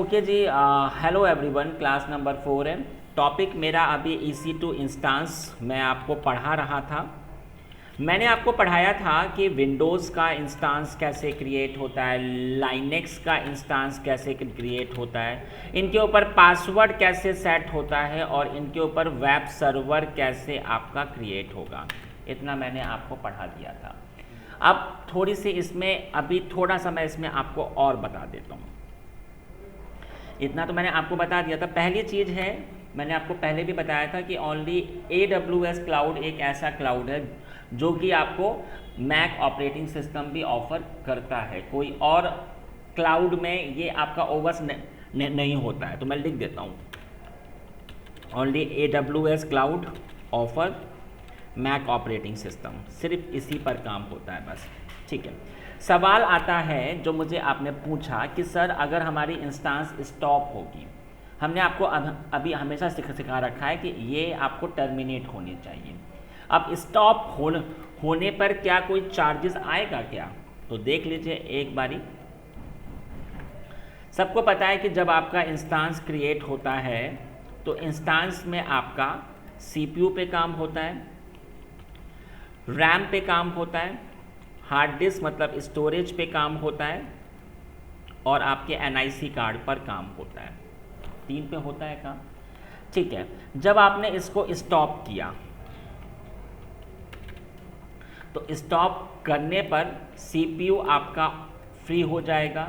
Okay जी, hello everyone. Class number 4 है। Topic मेरा अभी EC2 इंस्टांस मैं आपको पढ़ा रहा था। मैंने आपको पढ़ाया था कि विंडोज़ का इंस्टांस कैसे क्रिएट होता है, लाइनेक्स का इंस्टांस कैसे क्रिएट होता है, इनके ऊपर पासवर्ड कैसे सेट होता है और इनके ऊपर वेब सर्वर कैसे आपका क्रिएट होगा। इतना मैंने आपको पढ़ा दिया था। अब थोड़ी सी इसमें अभी थोड़ा सा मैं इसमें आपको और बता देता हूँ। इतना तो मैंने आपको बता दिया था। पहली चीज़ है, मैंने आपको पहले भी बताया था कि ओनली AWS क्लाउड एक ऐसा क्लाउड है जो कि आपको मैक ऑपरेटिंग सिस्टम भी ऑफर करता है। कोई और क्लाउड में ये आपका ओवस नहीं होता है। तो मैं लिख देता हूँ, only AWS cloud offer Mac operating system, सिर्फ इसी पर काम होता है बस। ठीक है। सवाल आता है जो मुझे आपने पूछा कि सर अगर हमारी इंस्टांस स्टॉप होगी, हमने आपको अभी हमेशा सिखा रखा है कि ये आपको टर्मिनेट होनी चाहिए। अब स्टॉप होने पर क्या कोई चार्जेस आएगा क्या? तो देख लीजिए एक बारी। सबको पता है कि जब आपका इंस्टांस क्रिएट होता है तो इंस्टांस में आपका CPU पे काम होता है, रैम पे काम होता है, हार्ड डिस्क मतलब स्टोरेज पे काम होता है और आपके NIC कार्ड पर काम होता है। 3 पे होता है काम। ठीक है। जब आपने इसको स्टॉप किया तो स्टॉप करने पर CPU आपका फ्री हो जाएगा,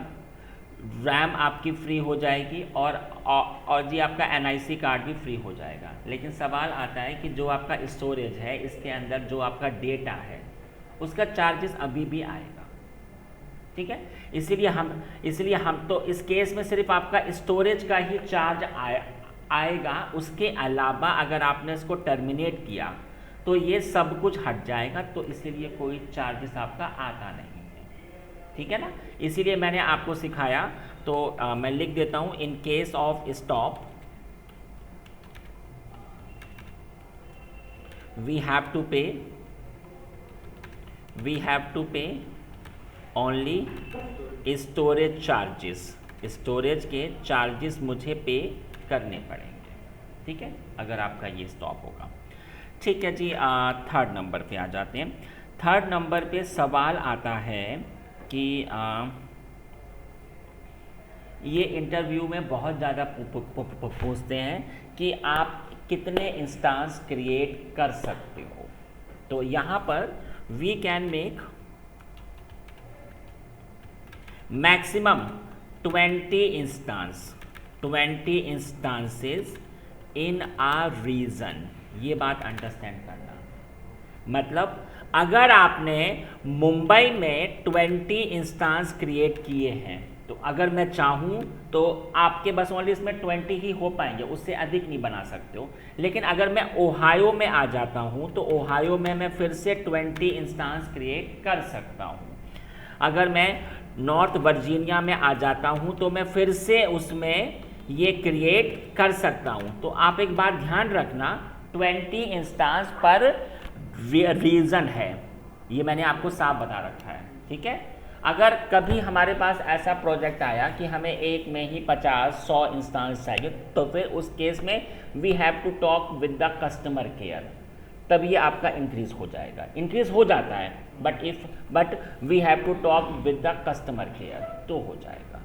रैम आपकी फ्री हो जाएगी और जी आपका NIC कार्ड भी फ्री हो जाएगा। लेकिन सवाल आता है कि जो आपका स्टोरेज है, इसके अंदर जो आपका डेटा है, उसका चार्जेस अभी भी आएगा। ठीक है। इसलिए हम तो इस केस में सिर्फ आपका स्टोरेज का ही चार्ज आएगा। उसके अलावा अगर आपने इसको टर्मिनेट किया तो ये सब कुछ हट जाएगा, तो इसीलिए कोई चार्जेस आपका आता नहीं है। ठीक है ना। इसीलिए मैंने आपको सिखाया। तो मैं लिख देता हूं, in case of stop we have to pay only storage charges. Storage के चार्जेस मुझे पे करने पड़ेंगे। ठीक है, अगर आपका ये स्टॉप होगा। ठीक है जी। थर्ड नंबर पे आ जाते हैं। थर्ड नंबर पे सवाल आता है कि ये इंटरव्यू में बहुत ज़्यादा पूछते हैं कि आप कितने इंस्टांस क्रिएट कर सकते हो। तो यहाँ पर we can make maximum 20 instances in a region. ये बात अंडरस्टैंड करना। मतलब अगर आपने मुंबई में 20 इंस्टांस क्रिएट किए हैं तो अगर मैं चाहूँ तो आपके बस ओनली इसमें 20 ही हो पाएंगे, उससे अधिक नहीं बना सकते हो। लेकिन अगर मैं ओहायो में आ जाता हूँ तो ओहायो में मैं फिर से 20 इंस्टांस क्रिएट कर सकता हूँ। अगर मैं नॉर्थ वर्जीनिया में आ जाता हूँ तो मैं फिर से उसमें ये क्रिएट कर सकता हूँ। तो आप एक बात ध्यान रखना, 20 इंस्टांस पर रीज़न है, ये मैंने आपको साफ बता रखा है। ठीक है। अगर कभी हमारे पास ऐसा प्रोजेक्ट आया कि हमें एक में ही 50-100 इंस्टांस चाहिए, तो फिर उस केस में we have to talk with the customer care, तब ये आपका इंक्रीज हो जाएगा। इंक्रीज हो जाता है but we have to talk with the customer care, तो हो जाएगा।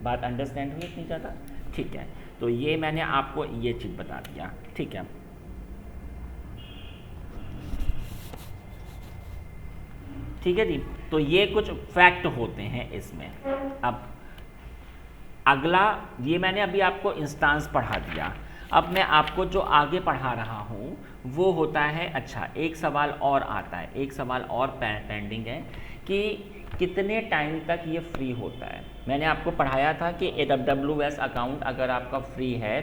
बात अंडरस्टैंड हुई इतनी ज़्यादा? ठीक है। तो ये मैंने आपको ये चीज़ बता दिया। ठीक है। ठीक है जी। तो ये कुछ फैक्ट होते हैं इसमें। अब अगला, ये मैंने अभी आपको इंस्टांस पढ़ा दिया। अब मैं आपको जो आगे पढ़ा रहा हूँ वो होता है, अच्छा एक सवाल और आता है, एक सवाल और पेंडिंग है कि कितने टाइम तक ये फ्री होता है। मैंने आपको पढ़ाया था कि AWS अकाउंट अगर आपका फ्री है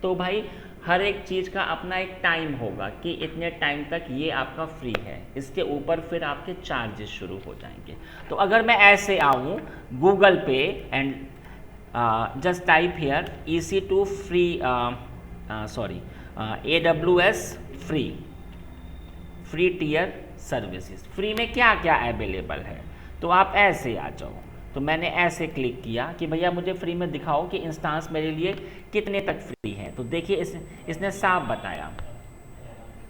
तो भाई हर एक चीज़ का अपना एक टाइम होगा कि इतने टाइम तक ये आपका फ्री है, इसके ऊपर फिर आपके चार्जेस शुरू हो जाएंगे। तो अगर मैं ऐसे आऊँ गूगल पे and just type here EC2 free AWS free tier services. फ्री में क्या क्या अवेलेबल है, तो आप ऐसे आ जाओ, तो मैंने ऐसे क्लिक किया कि भैया मुझे फ्री में दिखाओ कि इंस्टांस मेरे लिए कितने तक फ्री है। तो देखिए इसने साफ बताया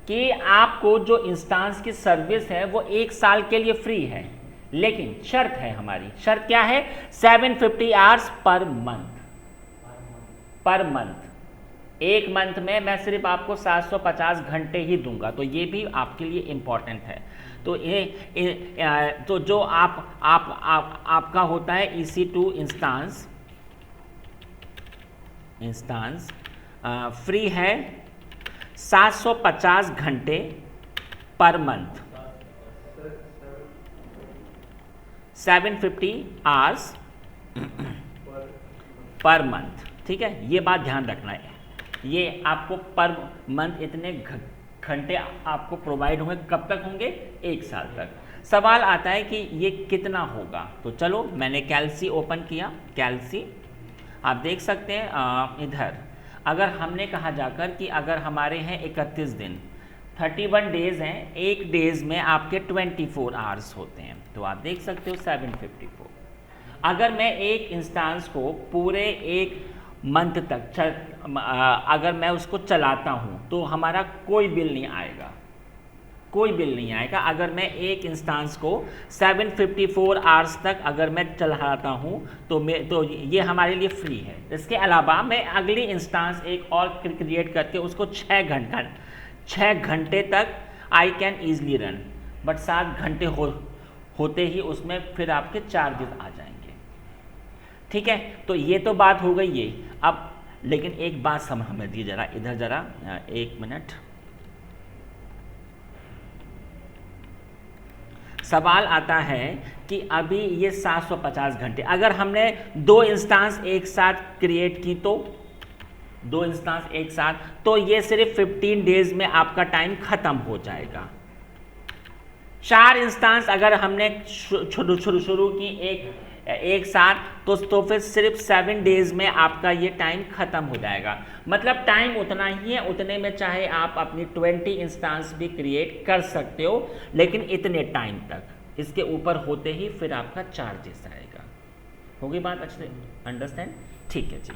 कि आपको जो इंस्टांस की सर्विस है वो 1 साल के लिए फ्री है, लेकिन शर्त है, हमारी शर्त क्या है, 750 hours per month. Per month, एक मंथ में मैं सिर्फ आपको 750 घंटे ही दूंगा, तो ये भी आपके लिए इंपॉर्टेंट है। तो तो जो आपका होता है EC2 इंस्टांस फ्री है 750 घंटे per month, 750 hours per month. ठीक है, ये बात ध्यान रखना है, ये आपको पर मंथ इतने घंटे आपको प्रोवाइड होंगे। कब तक होंगे, 1 साल तक। सवाल आता है कि ये कितना होगा, तो चलो मैंने कैलसी ओपन किया। कैलसी आप देख सकते हैं इधर, अगर हमने कहा जाकर कि अगर हमारे हैं 31 दिन, 31 डेज हैं, एक डेज में आपके 24 आवर्स होते हैं, तो आप देख सकते हो 754। अगर मैं एक इंस्टांस को पूरे एक मंथ तक अगर मैं उसको चलाता हूं तो हमारा कोई बिल नहीं आएगा, कोई बिल नहीं आएगा। अगर मैं एक इंस्टांस को 754 आवर्स तक अगर मैं चलाता हूं तो ये हमारे लिए फ्री है। इसके अलावा मैं अगली इंस्टांस एक और क्रिएट करके उसको 6 घंटे तक I can easily run, but 7 घंटे होते ही उसमें फिर आपके चार्जेस आ जाएंगे। ठीक है, तो ये तो बात हो गई ये। अब लेकिन एक बात समझिए जरा, इधर जरा 1 मिनट। सवाल आता है कि अभी ये 750 घंटे, अगर हमने 2 इंस्टांस एक साथ क्रिएट की तो 2 इंस्टांस एक साथ, तो ये सिर्फ 15 डेज में आपका टाइम खत्म हो जाएगा। 4 इंस्टांस अगर हमने शुरू की एक साथ तो फिर सिर्फ 7 डेज में आपका ये टाइम खत्म हो जाएगा। मतलब टाइम उतना ही है, उतने में चाहे आप अपनी 20 इंस्टांस भी क्रिएट कर सकते हो, लेकिन इतने टाइम तक, इसके ऊपर होते ही फिर आपका चार्जेस आएगा। होगी बात अच्छे से अंडरस्टैंड? ठीक है जी,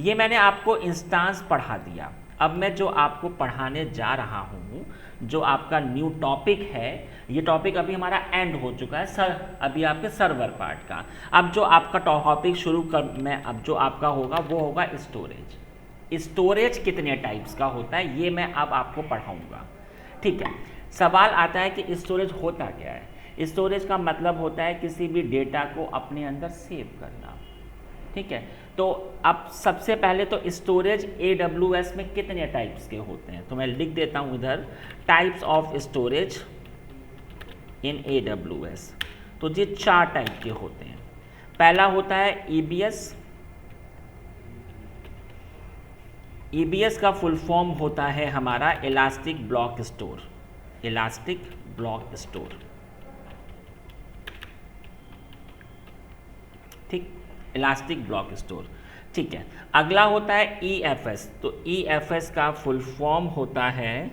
ये मैंने आपको इंस्टांस पढ़ा दिया। अब मैं जो आपको पढ़ाने जा रहा हूँ, जो आपका न्यू टॉपिक है, ये टॉपिक अभी हमारा एंड हो चुका है अभी आपके सर्वर पार्ट का। अब जो आपका टॉपिक मैं अब जो आपका होगा वो होगा स्टोरेज। स्टोरेज कितने टाइप्स का होता है ये मैं अब आपको पढ़ाऊँगा। ठीक है, सवाल आता है कि स्टोरेज होता क्या है। स्टोरेज का मतलब होता है किसी भी डेटा को अपने अंदर सेव करना। ठीक है, तो अब सबसे पहले तो स्टोरेज AWS में कितने टाइप्स के होते हैं, तो मैं लिख देता हूं इधर, types of storage in AWS। तो ये 4 टाइप के होते हैं। पहला होता है EBS। EBS का फुल फॉर्म होता है हमारा elastic block store. Elastic block store, ठीक, इलास्टिक ब्लॉक स्टोर। ठीक है, अगला होता है EFS। तो EFS का फुल फॉर्म होता है,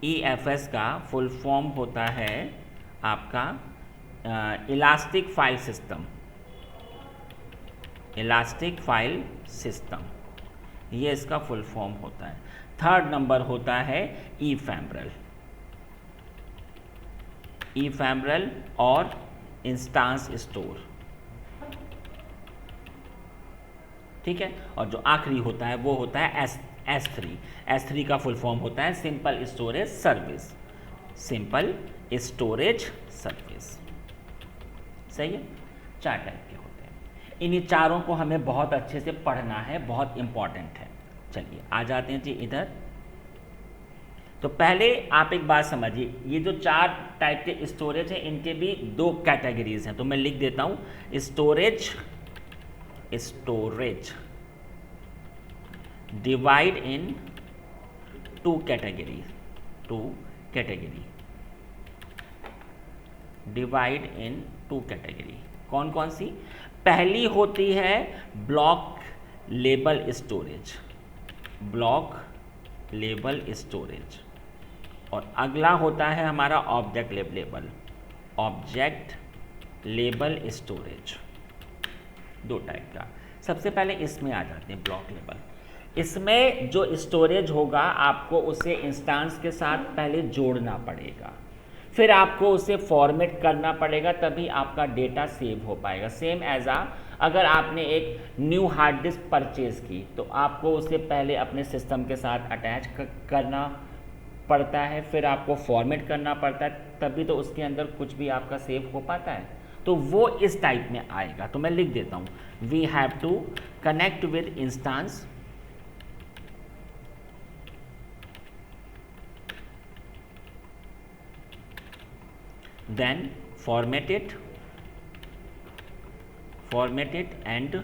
EFS का फुल फॉर्म होता है आपका elastic file system. Elastic file system, ये इसका फुल फॉर्म होता है। थर्ड नंबर होता है ईफैम्ब्रल। ईफैम्ब्रल और इंस्टांस स्टोर। ठीक है, और जो आखिरी होता है वो होता है S3। S3 का फुल फॉर्म होता है simple storage service. Simple storage service, सही है। 4 टाइप के होते हैं, इन्हीं चारों को हमें बहुत अच्छे से पढ़ना है, बहुत इंपॉर्टेंट है। चलिए आ जाते हैं जी इधर। तो पहले आप एक बात समझिए, ये जो 4 टाइप के स्टोरेज हैं इनके भी 2 कैटेगरीज हैं। तो मैं लिख देता हूँ storage divide in 2 category. Divide in 2 category. कौन कौन सी? पहली होती है block label storage. Block label storage. और अगला होता है हमारा object label. Object label storage, दो टाइप का। सबसे पहले इसमें आ जाते हैं ब्लॉक लेबल। इसमें जो स्टोरेज होगा आपको उसे इंस्टेंस के साथ पहले जोड़ना पड़ेगा, फिर आपको उसे फॉर्मेट करना पड़ेगा, तभी आपका डेटा सेव हो पाएगा। सेम एज अगर आपने एक न्यू हार्ड डिस्क परचेज़ की तो आपको उसे पहले अपने सिस्टम के साथ अटैच करना पड़ता है, फिर आपको फॉर्मेट करना पड़ता है, तभी तो उसके अंदर कुछ भी आपका सेव हो पाता है। तो वो इस टाइप में आएगा। तो मैं लिख देता हूँ, we have to connect with instance then format it and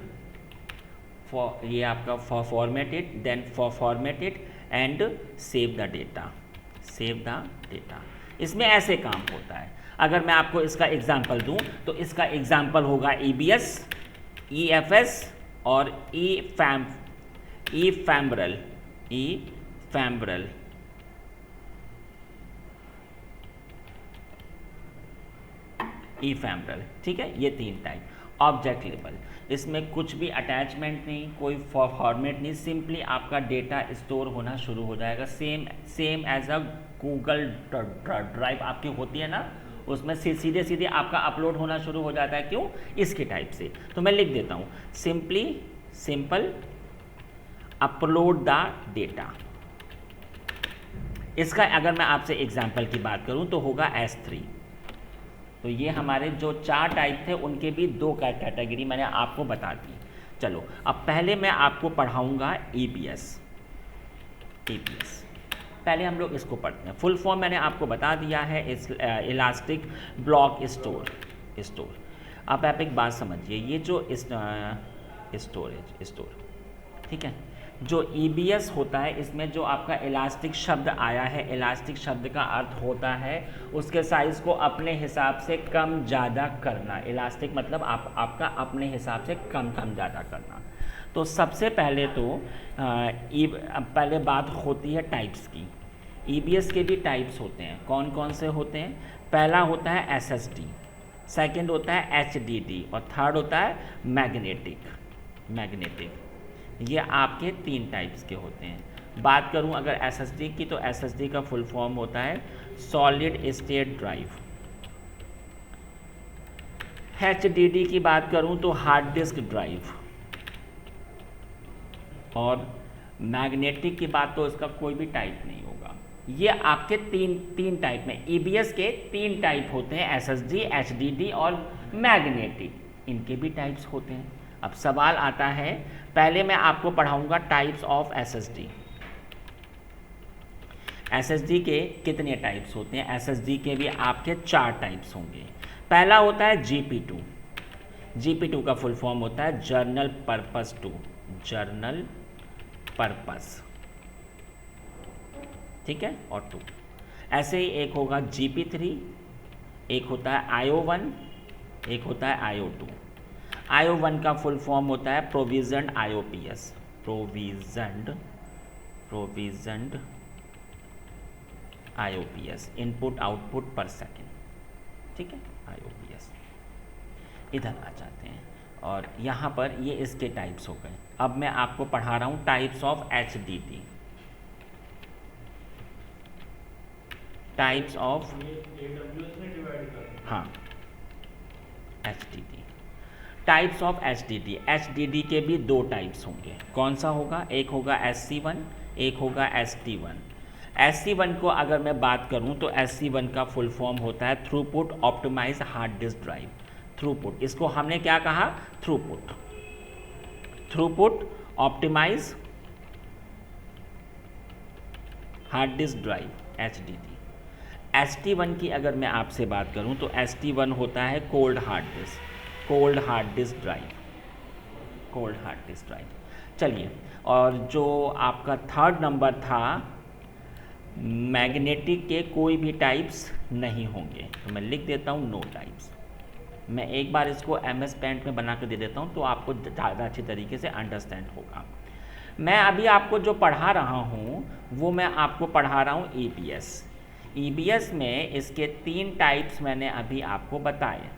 for ये आपका format it, then format it and save the data। इसमें ऐसे काम होता है। अगर मैं आपको इसका एग्जांपल दूं तो इसका एग्जांपल होगा EBS, EFS और eFambral, ठीक है। ये तीन टाइप। ऑब्जेक्ट लेबल, इसमें कुछ भी अटैचमेंट नहीं, कोई फॉर्मेट नहीं, सिंपली आपका डेटा स्टोर होना शुरू हो जाएगा। Same as a Google drive आपकी होती है ना, उसमें सीधे आपका अपलोड होना शुरू हो जाता है। क्यों? इसके टाइप से। तो मैं लिख देता हूँ, सिंपल अपलोड द डेटा। इसका अगर मैं आपसे एग्जाम्पल की बात करूँ तो होगा S3। तो ये हमारे जो चार टाइप थे उनके भी दो कैटेगरी मैंने आपको बता दी। चलो अब पहले मैं आपको पढ़ाऊंगा EBS। पहले हम लोग इसको पढ़ते हैं। फुल फॉर्म मैंने आपको बता दिया है, इलास्टिक ब्लॉक स्टोर। अब आप एक बात समझिए, ये जो स्टोर, ठीक है, जो EBS होता है इसमें जो आपका इलास्टिक शब्द आया है, इलास्टिक शब्द का अर्थ होता है उसके साइज़ को अपने हिसाब से कम ज़्यादा करना। इलास्टिक मतलब आपका अपने हिसाब से कम ज़्यादा करना। तो सबसे पहले तो पहले बात होती है टाइप्स की। EBS के भी टाइप्स होते हैं। कौन कौन से होते हैं? पहला होता है SSD, सेकंड होता है HDD और थर्ड होता है मैग्नेटिक। ये आपके तीन टाइप्स के होते हैं। बात करूं अगर SSD की, तो SSD का फुल फॉर्म होता है सॉलिड स्टेट ड्राइव। HDD की बात करूं तो हार्ड डिस्क ड्राइव। और मैग्नेटिक की बात तो इसका कोई भी टाइप नहीं होगा। ये आपके तीन टाइप में EBS के तीन टाइप होते हैं, SSD, HDD और मैग्नेटिक। इनके भी टाइप्स होते हैं। अब सवाल आता है, पहले मैं आपको पढ़ाऊंगा टाइप्स ऑफ SSD। SSD के कितने टाइप्स होते हैं? SSD के भी आपके चार टाइप्स होंगे। पहला होता है GP2 का फुल फॉर्म होता है जर्नल पर्पस, ठीक है, और 2। ऐसे ही एक होगा GP3, एक होता है IO1, एक होता है IO2। IO1 का फुल फॉर्म होता है प्रोविजन्ड IOPS, इनपुट आउटपुट पर सेकेंड, ठीक है, IOPS। इधर आ जाते हैं और यहाँ पर ये इसके टाइप्स हो गए। अब मैं आपको पढ़ा रहा हूँ types of HDD। Types of HDD। Types of HDD के भी दो टाइप्स होंगे। कौन सा होगा? एक होगा SC1, एक होगा ST1। SC1 को अगर मैं बात करूं तो SC1 का फुल फॉर्म होता है throughput optimize hard disk drive. Throughput, इसको हमने क्या कहा? Throughput optimize hard disk drive, HDD। ST1 की अगर मैं आपसे बात करूं तो ST1 होता है कोल्ड हार्ड डिस्क ड्राइव। चलिए, और जो आपका थर्ड नंबर था, मैग्नेटिक के कोई भी टाइप्स नहीं होंगे। तो मैं लिख देता हूँ नो टाइप्स। मैं एक बार इसको MS पेंट में बना कर दे देता हूँ तो आपको ज़्यादा अच्छी तरीके से अंडरस्टैंड होगा। मैं अभी आपको जो पढ़ा रहा हूँ वो मैं आपको पढ़ा रहा हूँ EBS में इसके तीन टाइप्स मैंने अभी आपको बताए।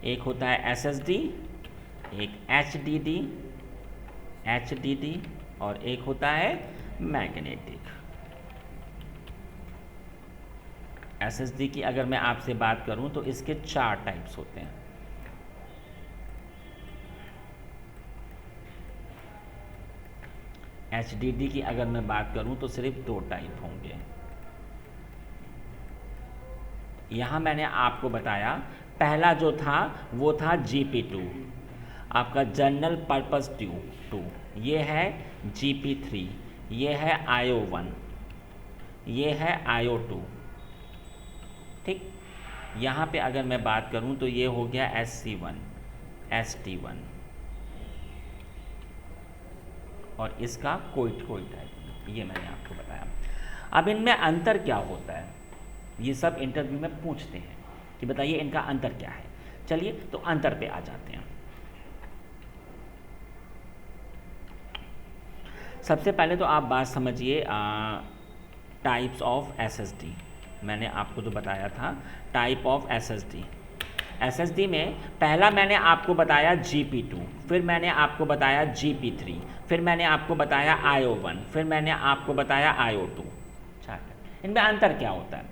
एक होता है SSD, एक HDD और एक होता है मैग्नेटिक। SSD की अगर मैं आपसे बात करूं तो इसके 4 टाइप्स होते हैं। HDD की अगर मैं बात करूं तो सिर्फ 2 टाइप होंगे। यहाँ मैंने आपको बताया, पहला जो था वो था GP2, आपका जनरल पर्पस टू, ये है GP3, ये है IO1, ये है IO2। ठीक, यहाँ पे अगर मैं बात करूँ तो ये हो गया SC1, ST1 और इसका कोई टाइप, ये मैंने आपको बताया। अब इनमें अंतर क्या होता है, ये सब इंटरव्यू में पूछते हैं कि बताइए इनका अंतर क्या है। चलिए तो अंतर पे आ जाते हैं। सबसे पहले तो आप बात समझिए टाइप्स ऑफ SSD। मैंने आपको जो बताया था टाइप ऑफ SSD में पहला मैंने आपको बताया GP2, फिर मैंने आपको बताया GP3, फिर मैंने आपको बताया IO1, फिर मैंने आपको बताया IO2। इनमें अंतर क्या होता है?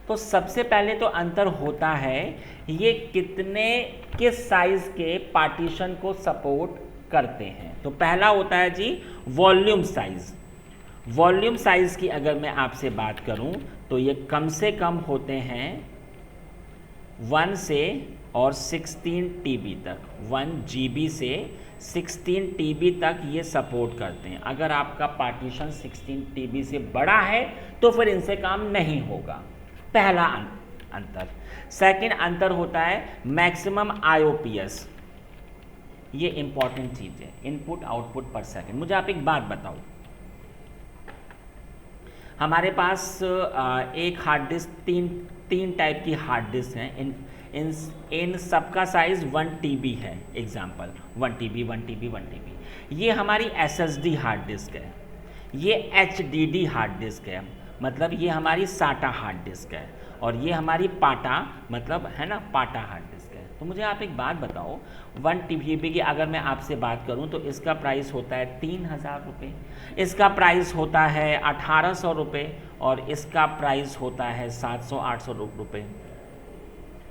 तो सबसे पहले तो अंतर होता है ये किस साइज के पार्टीशन को सपोर्ट करते हैं। तो पहला होता है जी वॉल्यूम साइज। वॉल्यूम साइज की अगर मैं आपसे बात करूं तो ये कम से कम होते हैं 1 से और 16 TB तक, 1 GB से 16 TB तक ये सपोर्ट करते हैं। अगर आपका पार्टीशन 16 TB से बड़ा है तो फिर इनसे काम नहीं होगा, पहला अंतर। सेकंड अंतर होता है मैक्सिमम IOPS। ये इंपॉर्टेंट चीज़ है, इनपुट आउटपुट पर सेकंड। मुझे आप एक बात बताओ, हमारे पास एक हार्ड डिस्क, तीन टाइप की हार्ड डिस्क हैं। इन सबका साइज 1 TB है। Example 1 TB। ये हमारी SSD हार्ड डिस्क है, ये HDD हार्ड डिस्क है, मतलब ये हमारी SATA हार्ड डिस्क है, और ये हमारी पाटा, मतलब है ना, पाटा हार्ड डिस्क है। तो मुझे आप एक बात बताओ, 1 TB की अगर मैं आपसे बात करूं तो इसका प्राइस होता है 3000 रुपये, इसका प्राइस होता है 1800 रुपये, और इसका प्राइस होता है 700-800 रुपये।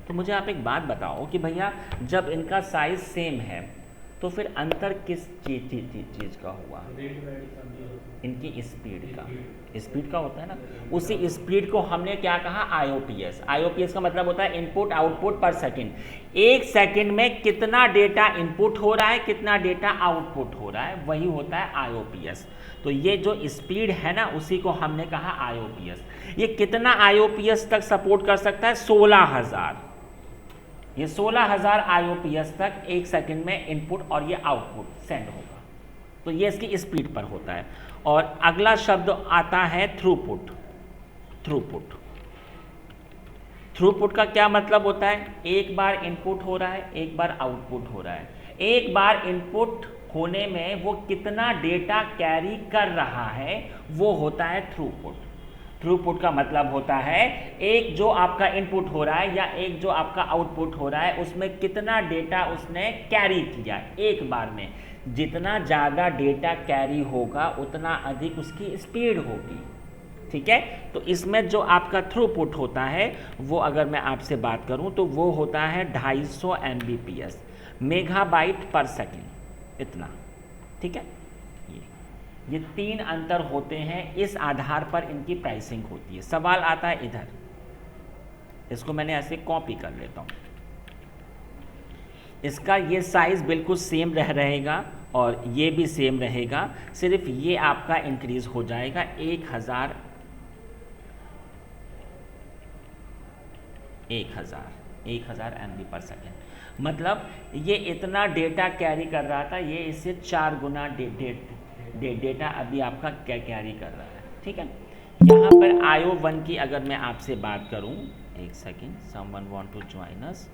तो मुझे आप एक बात बताओ कि भैया जब इनका साइज सेम है तो फिर अंतर किस चीज़ का हुआ? इनकी स्पीड का होता है ना। उसी स्पीड को हमने क्या कहा? IOPS का मतलब होता है इनपुट आउटपुट पर सेकंड। एक सेकंड में कितना डेटा इनपुट हो रहा है, कितना डेटा आउटपुट हो रहा है, वही होता है IOPS। तो ये जो स्पीड है ना, उसी को हमने कहा IOPS। ये कितना IOPS तक सपोर्ट कर सकता है? 16000। ये 16000 IOPS तक एक सेकंड में इनपुट और ये आउटपुट सेंड होगा। तो ये इसकी स्पीड पर होता है। और अगला शब्द आता है थ्रूपुट। थ्रूपुट का क्या मतलब होता है? एक बार इनपुट हो रहा है, एक बार आउटपुट हो रहा है। एक बार इनपुट होने में वो कितना डेटा कैरी कर रहा है, वो होता है थ्रूपुट। थ्रूपुट का मतलब होता है एक जो आपका इनपुट हो रहा है या एक जो आपका आउटपुट हो रहा है, उसमें कितना डेटा उसने कैरी किया एक बार में। जितना ज़्यादा डेटा कैरी होगा उतना अधिक उसकी स्पीड होगी। ठीक है, तो इसमें जो आपका थ्रूपुट होता है वो अगर मैं आपसे बात करूं तो वो होता है 250 MBPS, मेगाबाइट पर सेकेंड, इतना। ठीक है, ये 3 अंतर होते हैं, इस आधार पर इनकी प्राइसिंग होती है। सवाल आता है इधर, इसको मैंने ऐसे कॉपी कर लेता हूँ। इसका ये साइज बिल्कुल सेम रहेगा और ये भी सेम रहेगा, सिर्फ ये आपका इंक्रीज हो जाएगा 1000 MB पर सेकेंड। मतलब ये इतना डेटा कैरी कर रहा था, ये इससे 4 गुना डेटा अभी आपका कैरी कर रहा है। ठीक है, यहाँ पर IO1 की अगर मैं आपसे बात करूँ, एक second, someone want to join us.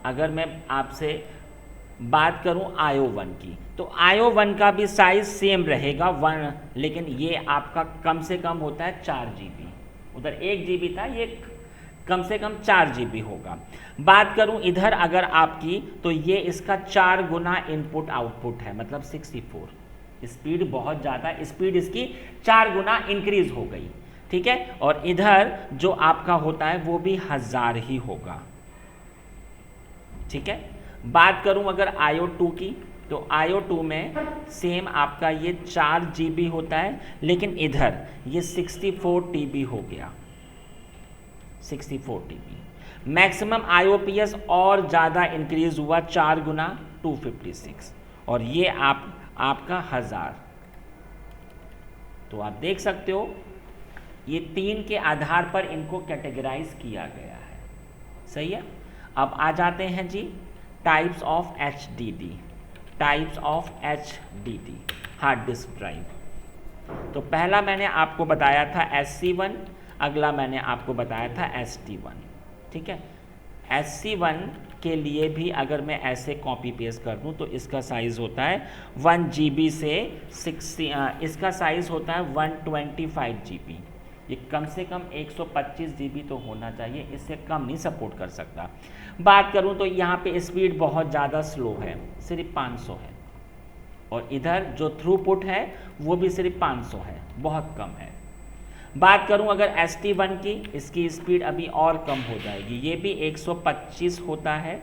अगर मैं आपसे बात करूं IO1 की, तो IO1 का भी साइज सेम रहेगा 1, लेकिन ये आपका कम से कम होता है 4 GB। उधर 1 GB था, ये कम से कम 4 GB होगा। बात करूं इधर अगर आपकी, तो ये इसका 4 गुना इनपुट आउटपुट है, मतलब 64। स्पीड बहुत ज़्यादा, स्पीड इसकी 4 गुना इंक्रीज हो गई, ठीक है। और इधर जो आपका होता है वो भी 1000 ही होगा, ठीक है। बात करूं अगर IO2 की, तो IO2 में सेम आपका ये 4 GB होता है, लेकिन इधर ये 64 TB हो गया, 64 TB। मैक्सिमम IOPS और ज़्यादा इंक्रीज हुआ 4 गुना, 256, और ये आपका 1000। तो आप देख सकते हो ये 3 के आधार पर इनको कैटेगराइज किया गया है, सही है। अब आ जाते हैं जी types of HDD, types of HDD hard disk drive. तो पहला मैंने आपको बताया था SC1, अगला मैंने आपको बताया था ST1, ठीक है। SC1 के लिए भी अगर मैं ऐसे कॉपी पेस्ट कर दूं तो इसका साइज़ होता है 1 GB से 60, इसका साइज़ होता है 125 GB। ये कम से कम 125 GB तो होना चाहिए, इससे कम नहीं सपोर्ट कर सकता। बात करूं तो यहाँ पे स्पीड बहुत ज़्यादा स्लो है, सिर्फ 500 है, और इधर जो थ्रूपुट है वो भी सिर्फ 500 है, बहुत कम है। बात करूं अगर ST1 की, इसकी स्पीड अभी और कम हो जाएगी, ये भी 125 होता है,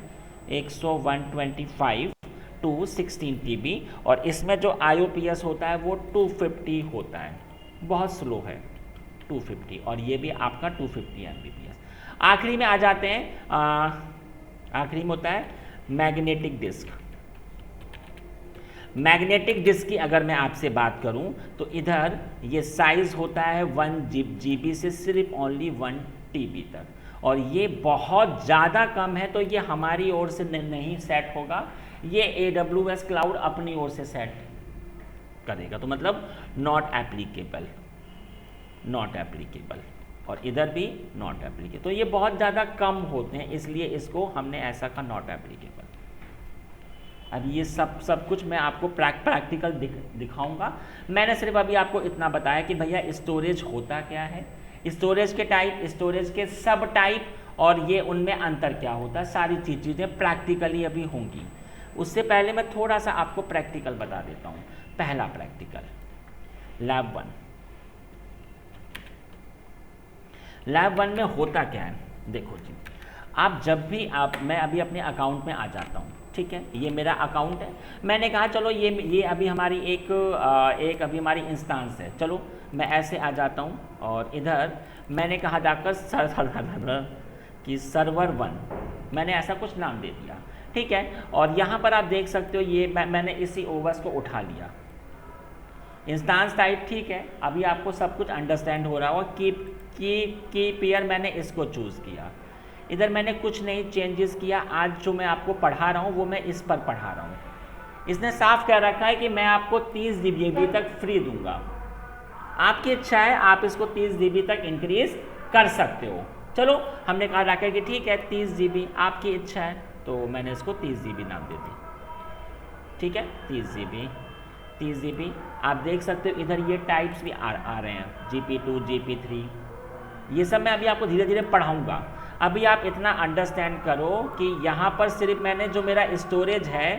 125 टू 16 TB, और इसमें जो IOPS होता है वो 250 होता है, बहुत स्लो है 250, और ये भी आपका 250 Mbps। आखिरी में आ जाते हैं, आखिरी में होता है मैग्नेटिक डिस्क। मैग्नेटिक डिस्क की अगर मैं आपसे बात करूं तो इधर ये साइज होता है 1 GB से सिर्फ ओनली 1 TB तक, और ये बहुत ज़्यादा कम है, तो ये हमारी ओर से नहीं सेट होगा, ये AWS क्लाउड अपनी ओर से सेट करेगा, तो मतलब नॉट एप्लीकेबल, नॉट एप्लीकेबल, और इधर भी नॉट एप्लीकेबल। तो ये बहुत ज़्यादा कम होते हैं, इसलिए इसको हमने ऐसा का नॉट एप्लीकेबल। अब ये सब कुछ मैं आपको प्रैक्टिकल दिखाऊंगा। मैंने सिर्फ अभी आपको इतना बताया कि भैया स्टोरेज होता क्या है, स्टोरेज के टाइप, स्टोरेज के सब टाइप, और ये उनमें अंतर क्या होता है, सारी चीज़ें प्रैक्टिकली अभी होंगी। उससे पहले मैं थोड़ा सा आपको प्रैक्टिकल बता देता हूँ। पहला प्रैक्टिकल लैब 1। लैब 1 में होता क्या है, देखो जी, आप जब भी मैं अभी अपने अकाउंट में आ जाता हूँ, ठीक है, ये मेरा अकाउंट है। मैंने कहा चलो ये अभी हमारी एक अभी हमारी इंस्टांस है, चलो मैं ऐसे आ जाता हूँ, और इधर मैंने कहा जाकर कि सर्वर 1, मैंने ऐसा कुछ नाम दे दिया, ठीक है। और यहाँ पर आप देख सकते हो ये मैंने इसी ओवर्स को उठा लिया, इंस्टांस टाइप, ठीक है। अभी आपको सब कुछ अंडरस्टैंड हो रहा होगा। की पेयर मैंने इसको चूज़ किया, इधर मैंने कुछ नहीं चेंजेस किया। आज जो मैं आपको पढ़ा रहा हूँ वो मैं इस पर पढ़ा रहा हूँ। इसने साफ कह रखा है कि मैं आपको 30 GB तक फ्री दूंगा, आपकी इच्छा है, आप इसको 30 GB तक इंक्रीज कर सकते हो। चलो हमने कहा रखा है कि ठीक है 30 GB आपकी इच्छा है, तो मैंने इसको 30 GB नाम दे दी, ठीक है, 30 GB। आप देख सकते हो इधर ये टाइप्स भी आ रहे हैं, GP2, GP3, ये सब मैं अभी आपको धीरे धीरे पढ़ाऊँगा। अभी आप इतना अंडरस्टैंड करो कि यहाँ पर सिर्फ मैंने जो मेरा स्टोरेज है,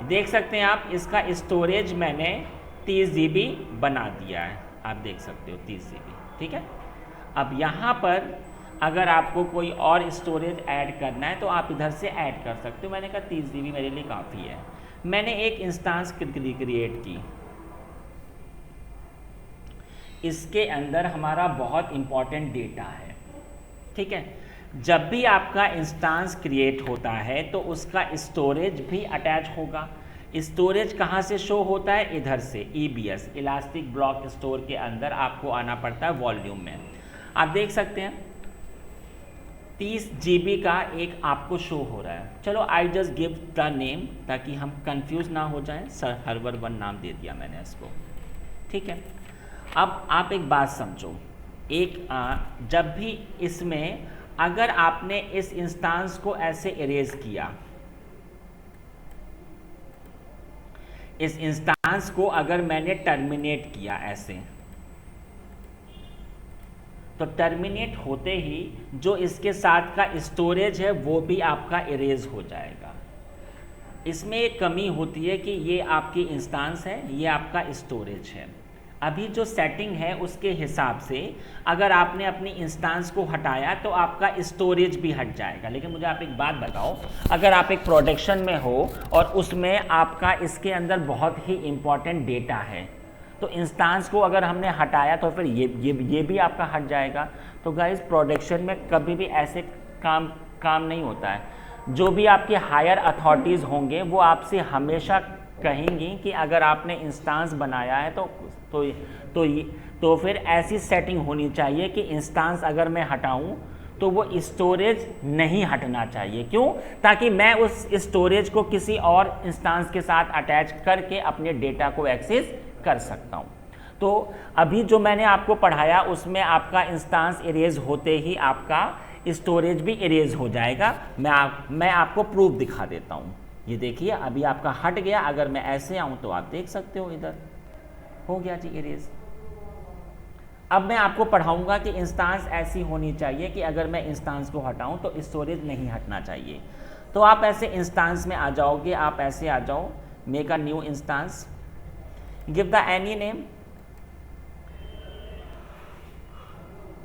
देख सकते हैं आप, इसका स्टोरेज मैंने 30 GB बना दिया है, आप देख सकते हो 30 GB, ठीक है। अब यहाँ पर अगर आपको कोई और स्टोरेज ऐड करना है तो आप इधर से ऐड कर सकते हो। मैंने कहा 30 GB मेरे लिए काफ़ी है। मैंने एक इंस्टांस क्रिएट की, इसके अंदर हमारा बहुत इंपॉर्टेंट डेटा है, ठीक है। जब भी आपका इंस्टांस क्रिएट होता है तो उसका स्टोरेज भी अटैच होगा। स्टोरेज कहाँ से शो होता है, इधर से, EBS इलास्टिक ब्लॉक स्टोर के अंदर आपको आना पड़ता है वॉल्यूम में। आप देख सकते हैं 30 GB का एक आपको शो हो रहा है। चलो I just give the name ताकि हम कंफ्यूज ना हो जाएं, सर्वर 1 नाम दे दिया मैंने इसको, ठीक है। अब आप एक बात समझो, जब भी इसमें अगर आपने इस इंस्टांस को ऐसे इरेज किया, इस इंस्टांस इंस्टेंस को अगर मैंने टर्मिनेट किया ऐसे, तो टर्मिनेट होते ही जो इसके साथ का स्टोरेज है वो भी आपका इरेज हो जाएगा। इसमें एक कमी होती है कि ये आपकी इंस्टेंस है, ये आपका स्टोरेज है। अभी जो सेटिंग है उसके हिसाब से अगर आपने अपनी इंस्टेंस को हटाया तो आपका स्टोरेज भी हट जाएगा। लेकिन मुझे आप एक बात बताओ, अगर आप एक प्रोडक्शन में हो और उसमें आपका इसके अंदर बहुत ही इम्पॉर्टेंट डेटा है, तो इंस्टेंस को अगर हमने हटाया तो फिर ये भी आपका हट जाएगा। तो गाइस प्रोडक्शन में कभी भी ऐसे काम नहीं होता है। जो भी आपके हायर अथॉरिटीज़ होंगे वो आपसे हमेशा कहेंगी कि अगर आपने इंस्टेंस बनाया है तो फिर ऐसी सेटिंग होनी चाहिए कि इंस्टेंस अगर मैं हटाऊं तो वो स्टोरेज नहीं हटना चाहिए। क्यों? ताकि मैं उस स्टोरेज को किसी और इंस्टेंस के साथ अटैच करके अपने डेटा को एक्सेस कर सकता हूं। तो अभी जो मैंने आपको पढ़ाया उसमें आपका इंस्टेंस इरेज होते ही आपका स्टोरेज भी इरेज हो जाएगा। मैं आपको प्रूफ दिखा देता हूं। ये देखिए अभी आपका हट गया। अगर मैं ऐसे आऊं तो आप देख सकते हो इधर हो गया जी इरेज। अब मैं आपको पढ़ाऊंगा कि इंस्टेंस ऐसी होनी चाहिए कि अगर मैं इंस्टेंस को हटाऊं तो स्टोरेज नहीं हटना चाहिए। तो आप ऐसे इंस्टेंस में आ जाओगे, आप ऐसे आ जाओ, make a new instance, give the any name.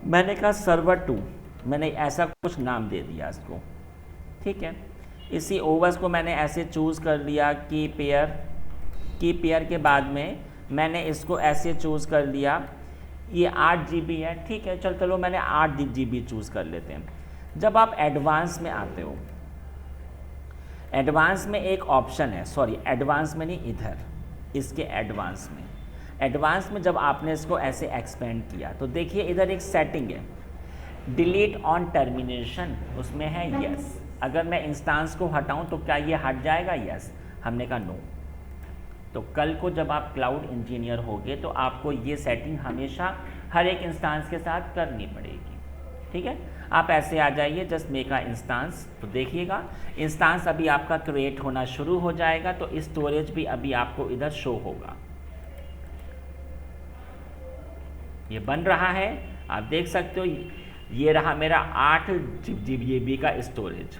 मैंने कहा सर्वर 2, मैंने ऐसा कुछ नाम दे दिया इसको, ठीक है। इसी ओवर्स को मैंने ऐसे चूज़ कर लिया की पेयर के बाद में मैंने इसको ऐसे चूज़ कर लिया, ये 8 GB है, ठीक है। चलो मैंने 8 GB चूज़ कर लेते हैं। जब आप एडवांस में आते हो, एडवांस में एक ऑप्शन है, सॉरी एडवांस में नहीं, इधर इसके एडवांस में जब आपने इसको ऐसे एक्सपेंड किया तो देखिए इधर एक सेटिंग है, डिलीट ऑन टर्मिनेशन, उसमें है यस। अगर मैं इंस्टेंस को हटाऊं तो क्या ये हट जाएगा? यस। हमने कहा नो। तो कल को जब आप क्लाउड इंजीनियर होगे तो आपको ये सेटिंग हमेशा हर एक इंस्टेंस के साथ करनी पड़ेगी, ठीक है। आप ऐसे आ जाइए, जस्ट मेक अ इंस्टेंस। तो देखिएगा इंस्टेंस अभी आपका क्रिएट होना शुरू हो जाएगा। तो स्टोरेज भी अभी आपको इधर शो होगा, ये बन रहा है, आप देख सकते हो। ये रहा मेरा 8 GB का स्टोरेज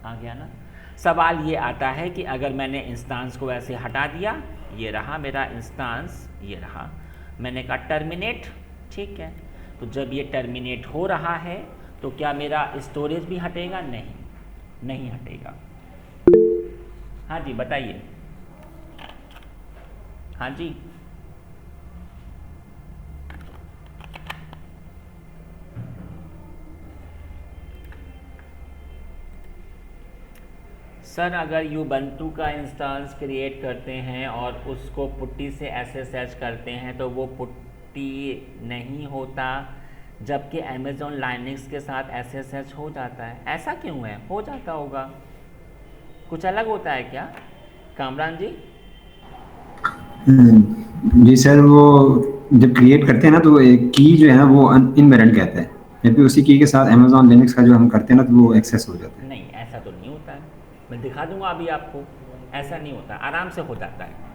आ गया ना। सवाल ये आता है कि अगर मैंने इंस्टेंस को ऐसे हटा दिया, ये रहा मेरा इंस्टेंस, ये रहा, मैंने कहा टर्मिनेट, ठीक है। तो जब ये टर्मिनेट हो रहा है तो क्या मेरा स्टोरेज भी हटेगा? नहीं हटेगा। हाँ जी बताइए। हाँ जी सर, अगर यूबंटू का इंस्टेंस क्रिएट करते हैं और उसको पुट्टी से SSH करते हैं तो वो पुट्टी नहीं होता, जबकि अमेज़ॉन लाइनक्स के साथ SSH हो जाता है। ऐसा क्यों है? हो जाता होगा, कुछ अलग होता है क्या कामरान जी? जी सर, वो जब क्रिएट करते हैं ना तो एक की जो है ना वो इनवेरेंट कहता है, जबकि उसी की के साथ अमेज़ॉन लिनक्स का जो हम करते हैं ना तो वो एक्सेस हो जाता है। नहीं, ऐसा तो नहीं होता है, मैं दिखा दूंगा अभी आपको। ऐसा नहीं होता, आराम से हो जाता है।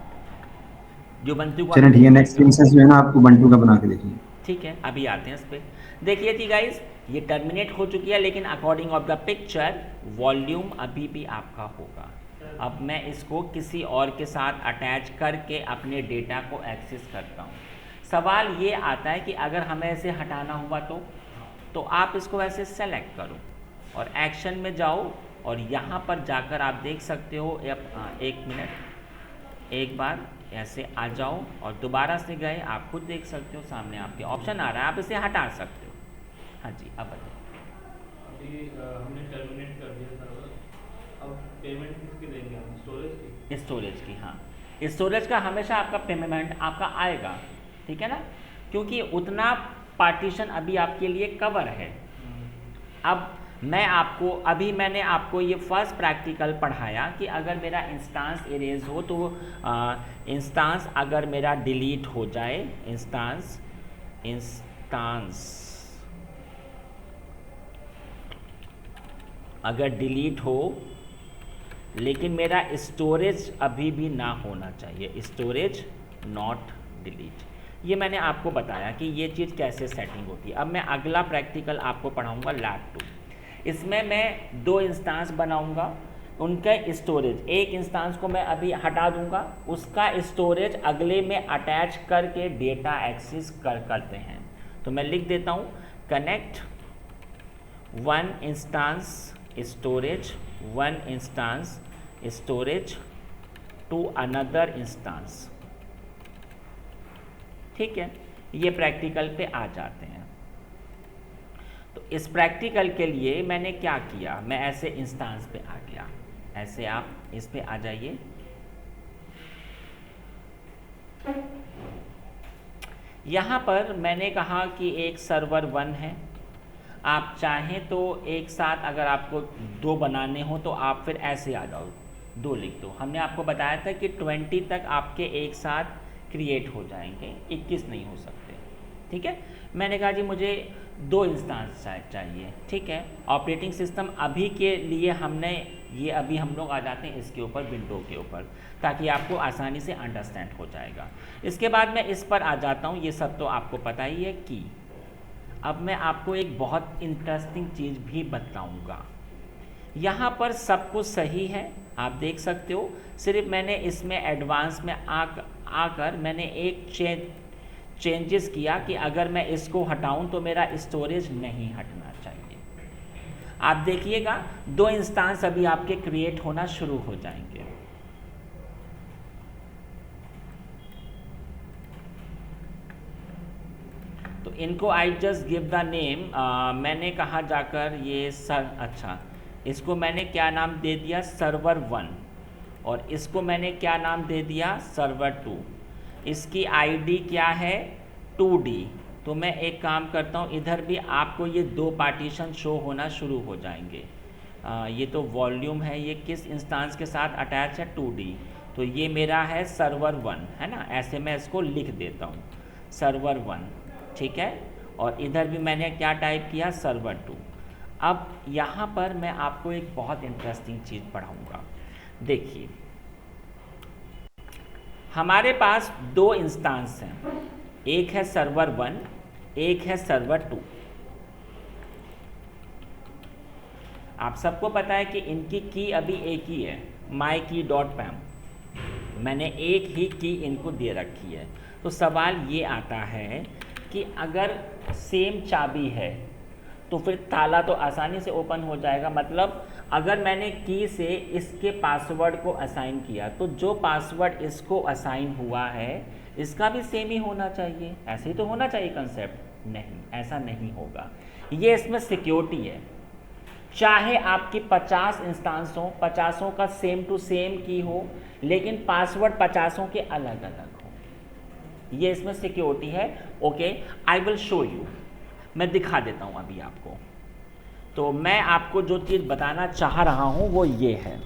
यूबंटू को अभी चलिए ठीक है, देख नेक्स्ट सकते हो, इंस्टेंस जो है ना आपको बंटू का बना के देखिए। ठीक है। अभी आते हैं इस पर। देखिए जी गाइस, ये टर्मिनेट हो चुकी है, लेकिन according of the picture volume अभी भी आपका होगा। अब मैं इसको किसी और के साथ अटैच करके अपने डेटा को एक्सेस करता हूँ। सवाल ये आता है कि अगर हमें इसे हटाना हुआ तो आप इसको ऐसे सेलेक्ट करो और एक्शन में जाओ और यहाँ पर जाकर आप देख सकते हो, एक मिनट, एक बार ऐसे आ जाओ और दोबारा से गए, आप खुद देख सकते हो सामने आपके ऑप्शन आ रहा है, आप इसे हटा सकते हो। हाँ जी, अब बताइए। अभी हमने टर्मिनेट कर दिया सर्वर, अब पेमेंट किसकी देंगे हम? स्टोरेज की? स्टोरेज की, हाँ। स्टोरेज का हमेशा आपका पेमेंट आपका आएगा, ठीक है ना, क्योंकि उतना पार्टीशन अभी आपके लिए कवर है। अब मैंने आपको ये फर्स्ट प्रैक्टिकल पढ़ाया कि अगर मेरा इंस्टेंस इरेज हो तो इंस्टेंस अगर मेरा डिलीट हो जाए, इंस्टेंस अगर डिलीट हो लेकिन मेरा स्टोरेज अभी भी ना होना चाहिए, स्टोरेज नॉट डिलीट। ये मैंने आपको बताया कि ये चीज़ कैसे सेटिंग होती है। अब मैं अगला प्रैक्टिकल आपको पढ़ाऊंगा लैब 2। इसमें मैं 2 इंस्टांस बनाऊंगा, उनका स्टोरेज, एक इंस्टांस को मैं अभी हटा दूंगा, उसका स्टोरेज अगले में अटैच करके डेटा एक्सेस करते हैं। तो मैं लिख देता हूँ connect 1 instance storage, 1 instance storage to another instance. ठीक है, ये प्रैक्टिकल पे आ जाते हैं। तो इस प्रैक्टिकल के लिए मैंने क्या किया, मैं ऐसे इंस्टांस पे आ गया, ऐसे आप इस पे आ जाइए। यहाँ पर मैंने कहा कि एक सर्वर 1 है, आप चाहें तो एक साथ अगर आपको 2 बनाने हो तो आप फिर ऐसे आ जाओ, 2 लिख दो। हमने आपको बताया था कि 20 तक आपके एक साथ क्रिएट हो जाएंगे, 21 नहीं हो सकते। ठीक है, मैंने कहा जी मुझे 2 इंस्टांस चाहिए। ठीक है, ऑपरेटिंग सिस्टम अभी के लिए हमने ये अभी हम लोग आ जाते हैं इसके ऊपर, विंडो के ऊपर, ताकि आपको आसानी से अंडरस्टैंड हो जाएगा। इसके बाद मैं इस पर आ जाता हूँ, ये सब तो आपको पता ही है की। अब मैं आपको एक बहुत इंटरेस्टिंग चीज़ भी बताऊँगा। यहाँ पर सब कुछ सही है, आप देख सकते हो, सिर्फ मैंने इसमें एडवांस में आकर मैंने एक चेंजेस किया कि अगर मैं इसको हटाऊं तो मेरा स्टोरेज नहीं हटना चाहिए। आप देखिएगा 2 इंस्टांस अभी आपके क्रिएट होना शुरू हो जाएंगे। तो इनको I just give the name, मैंने कहा जाकर ये अच्छा, इसको मैंने क्या नाम दे दिया, सर्वर 1, और इसको मैंने क्या नाम दे दिया, सर्वर 2। इसकी आईडी क्या है, 2D। तो मैं एक काम करता हूँ, इधर भी आपको ये 2 पार्टीशन शो होना शुरू हो जाएंगे। ये तो वॉल्यूम है, ये किस इंस्टांस के साथ अटैच है, 2D। तो ये मेरा है सर्वर 1, है ना, ऐसे मैं इसको लिख देता हूँ, सर्वर 1। ठीक है, और इधर भी मैंने क्या टाइप किया, सर्वर 2। अब यहाँ पर मैं आपको एक बहुत इंटरेस्टिंग चीज़ पढ़ाऊँगा। देखिए, हमारे पास 2 इंस्टांस हैं, एक है सर्वर 1, एक है सर्वर 2। आप सबको पता है कि इनकी की अभी एक ही है, mykey.pam। मैंने एक ही की इनको दे रखी है। तो सवाल ये आता है कि अगर सेम चाबी है तो फिर ताला तो आसानी से ओपन हो जाएगा। मतलब अगर मैंने की से इसके पासवर्ड को असाइन किया तो जो पासवर्ड इसको असाइन हुआ है इसका भी सेम ही होना चाहिए, ऐसे ही तो होना चाहिए कंसेप्ट। नहीं, ऐसा नहीं होगा। ये इसमें सिक्योरिटी है, चाहे आपकी 50 इंस्टांस हो, 50 का सेम टू सेम की हो, लेकिन पासवर्ड 50 के अलग अलग हो। ये इसमें सिक्योरिटी है। Okay, I will show you, मैं दिखा देता हूँ अभी आपको। तो मैं आपको जो चीज़ बताना चाह रहा हूँ वो ये है,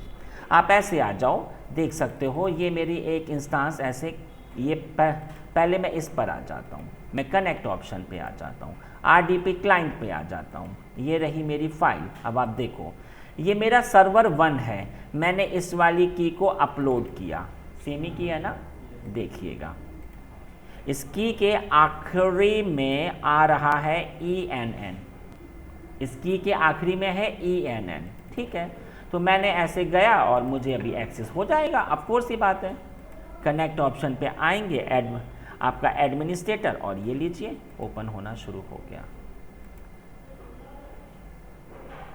आप ऐसे आ जाओ, देख सकते हो ये मेरी एक इंस्टांस ऐसे, ये पहले मैं इस पर आ जाता हूँ, मैं कनेक्ट ऑप्शन पे आ जाता हूँ, RDP क्लाइंट पे आ जाता हूँ, ये रही मेरी फाइल। अब आप देखो ये मेरा सर्वर 1 है, मैंने इस वाली की को अपलोड किया, सेम ही किया ना, देखिएगा इस की के आखिरी में आ रहा है ENN, इस की के आखिरी में है ENN। ठीक है, तो मैंने ऐसे गया और मुझे अभी एक्सेस हो जाएगा, ऑफ कोर्स ही बात है। कनेक्ट ऑप्शन पे आएंगे, आपका एडमिनिस्ट्रेटर, और ये लीजिए ओपन होना शुरू हो गया,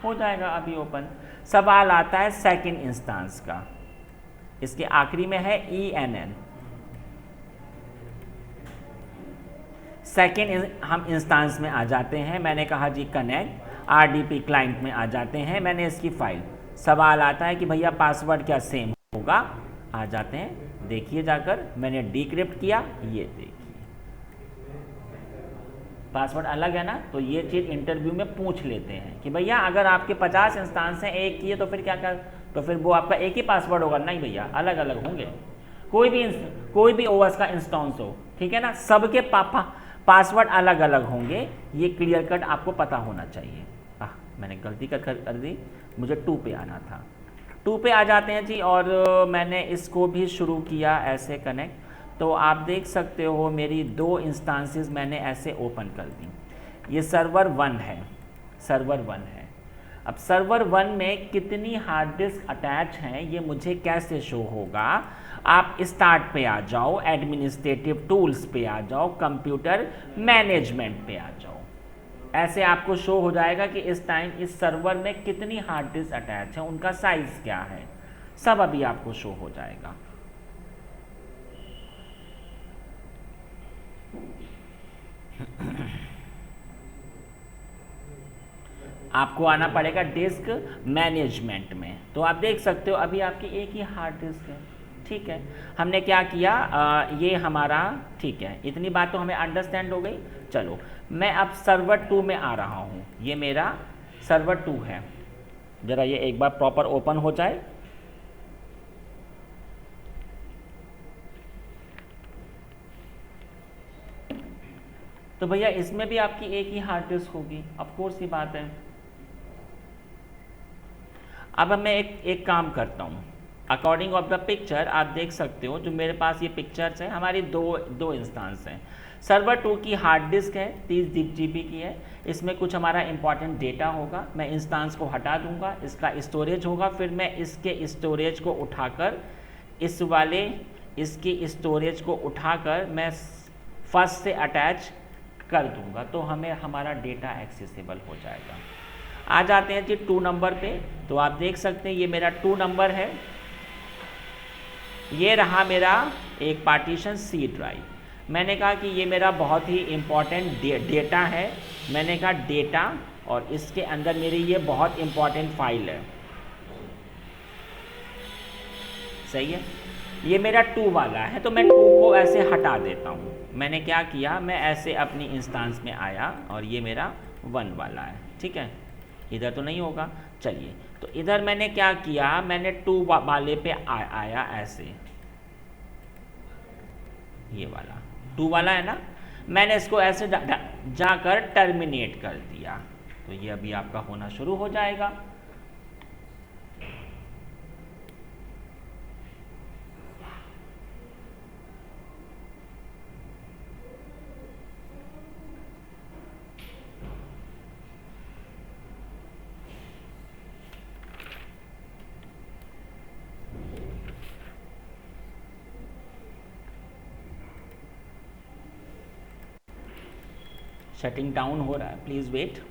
हो जाएगा अभी ओपन। सवाल आता है सेकंड इंस्टांस का, इसके आखिरी में है ENN। सेकेंड हम इंस्टांस में आ जाते हैं, मैंने कहा जी कनेक्ट, RDP क्लाइंट में आ जाते हैं, मैंने इसकी फाइल। सवाल आता है कि भैया पासवर्ड क्या सेम होगा, आ जाते हैं, देखिए जाकर मैंने डिक्रिप्ट किया, ये देखिए पासवर्ड अलग है ना। तो ये चीज़ इंटरव्यू में पूछ लेते हैं कि भैया अगर आपके 50 इंस्टांस हैं, एक किए तो फिर क्या कर, तो फिर वो आपका एक ही पासवर्ड होगा? नहीं भैया, अलग अलग होंगे। कोई भी OS का इंस्टांस हो, ठीक है ना, सबके पासवर्ड अलग अलग होंगे, ये क्लियर कट आपको पता होना चाहिए। मैंने गलती कर दी, मुझे 2 पे आना था। 2 पे आ जाते हैं जी। और मैंने इसको भी शुरू किया ऐसे कनेक्ट, तो आप देख सकते हो मेरी 2 इंस्टांसेस मैंने ऐसे ओपन कर दी। ये सर्वर 1 है, सर्वर 1 है। अब सर्वर 1 में कितनी हार्ड डिस्क अटैच हैं ये मुझे कैसे शो होगा? आप स्टार्ट पे आ जाओ, एडमिनिस्ट्रेटिव टूल्स पे आ जाओ, कंप्यूटर मैनेजमेंट पे आ जाओ। ऐसे आपको शो हो जाएगा कि इस टाइम इस सर्वर में कितनी हार्ड डिस्क अटैच है, उनका साइज क्या है, सब अभी आपको शो हो जाएगा। आपको आना पड़ेगा डिस्क मैनेजमेंट में, तो आप देख सकते हो अभी आपकी एक ही हार्ड डिस्क है। ठीक है, हमने क्या किया, ये हमारा ठीक है, इतनी बात तो हमें अंडरस्टैंड हो गई। चलो मैं अब सर्वर 2 में आ रहा हूँ, ये मेरा सर्वर 2 है। ज़रा ये एक बार प्रॉपर ओपन हो जाए। तो भैया इसमें भी आपकी एक ही हार्ड डिस्क होगी, ऑफ कोर्स ही बात है। अब मैं एक काम करता हूँ, अकॉर्डिंग ऑफ द पिक्चर आप देख सकते हो जो मेरे पास ये पिक्चर्स हैं, हमारी दो इंस्टांस हैं। सर्वर 2 की हार्ड डिस्क है, 30 GB की है। इसमें कुछ हमारा इंपॉर्टेंट डेटा होगा, मैं इंस्टांस को हटा दूंगा, इसका स्टोरेज होगा, फिर मैं इसके स्टोरेज को उठाकर इसकी स्टोरेज को उठाकर मैं फर्स्ट से अटैच कर दूंगा, तो हमें हमारा डेटा एक्सेसिबल हो जाएगा। आ जाते हैं जी 2 नंबर पे, तो आप देख सकते हैं ये मेरा 2 नंबर है। ये रहा मेरा एक पार्टीशन सी ड्राइव। मैंने कहा कि ये मेरा बहुत ही इम्पॉर्टेंट डेटा है, मैंने कहा डेटा, और इसके अंदर मेरी ये बहुत इम्पॉर्टेंट फाइल है। सही है, ये मेरा 2 वाला है, तो मैं 2 को ऐसे हटा देता हूँ। मैंने क्या किया, मैं ऐसे अपनी इंस्टांस में आया और ये मेरा 1 वाला है। ठीक है, इधर तो नहीं होगा। चलिए, तो इधर मैंने क्या किया, मैंने 2 वाले पे आया ऐसे, ये वाला 2 वाला है ना, मैंने इसको ऐसे जाकर टर्मिनेट कर दिया, तो ये अभी आपका होना शुरू हो जाएगा। शटिंग डाउन हो रहा है, प्लीज़ वेट।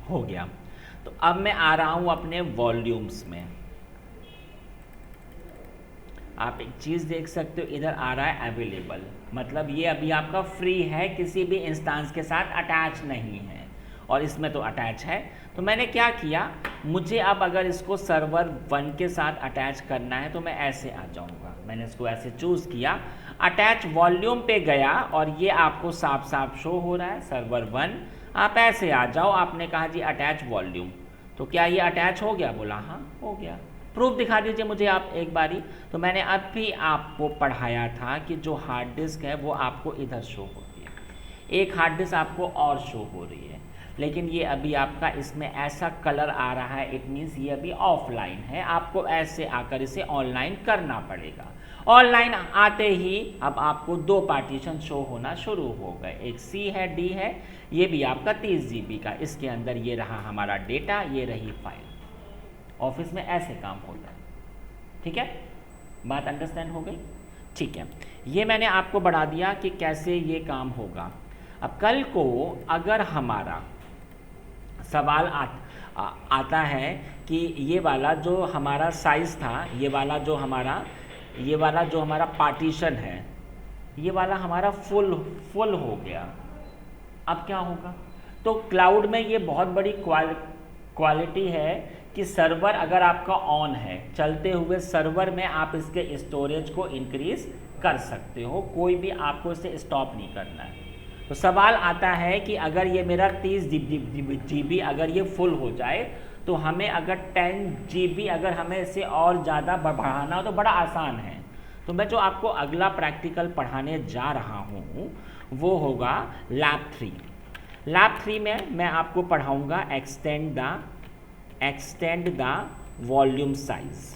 हो गया, तो अब मैं आ रहा हूं अपने वॉल्यूम्स में। आप एक चीज़ देख सकते हो, इधर आ रहा है अवेलेबल, मतलब ये अभी आपका फ्री है, किसी भी इंस्टांस के साथ अटैच नहीं है, और इसमें तो अटैच है। तो मैंने क्या किया, मुझे अब अगर इसको सर्वर 1 के साथ अटैच करना है तो मैं ऐसे आ जाऊंगा। मैंने इसको ऐसे चूज़ किया, अटैच वॉल्यूम पे गया, और ये आपको साफ साफ शो हो रहा है सर्वर 1। आप ऐसे आ जाओ, आपने कहा जी अटैच वॉल्यूम, तो क्या ये अटैच हो गया? बोला हाँ हो गया। प्रूफ दिखा दीजिए मुझे आप एक बारी। तो मैंने अब भी आपको पढ़ाया था कि जो हार्ड डिस्क है वो आपको इधर शो होती है, एक हार्ड डिस्क आपको और शो हो रही है, लेकिन ये अभी आपका इसमें ऐसा कलर आ रहा है, इट मीन्स ये अभी ऑफलाइन है। आपको ऐसे आकर इसे ऑनलाइन करना पड़ेगा। ऑनलाइन आते ही अब आपको 2 पार्टीशन शो होना शुरू हो गए, एक सी है, डी है, ये भी आपका 30 GB का। इसके अंदर ये रहा हमारा डेटा, ये रही फाइल। ऑफिस में ऐसे काम होता है। ठीक है, बात अंडरस्टैंड हो गई? ठीक है, ये मैंने आपको बढ़ा दिया कि कैसे ये काम होगा। अब कल को अगर हमारा सवाल आता है कि ये वाला जो हमारा साइज़ था, ये वाला जो हमारा पार्टीशन है, ये वाला हमारा फुल हो गया, अब क्या होगा? तो क्लाउड में ये बहुत बड़ी क्वालिटी है कि सर्वर अगर आपका ऑन है, चलते हुए सर्वर में आप इसके स्टोरेज को इंक्रीज कर सकते हो, कोई भी आपको इसे स्टॉप नहीं करना है। तो सवाल आता है कि अगर ये मेरा 30 GB अगर ये फुल हो जाए तो हमें अगर 10 GB अगर हमें इसे और ज़्यादा बढ़ाना हो तो बड़ा आसान है। तो मैं जो आपको अगला प्रैक्टिकल पढ़ाने जा रहा हूँ वो होगा लैब 3। लैब 3 में मैं आपको पढ़ाऊँगा एक्सटेंड द वॉल्यूम साइज।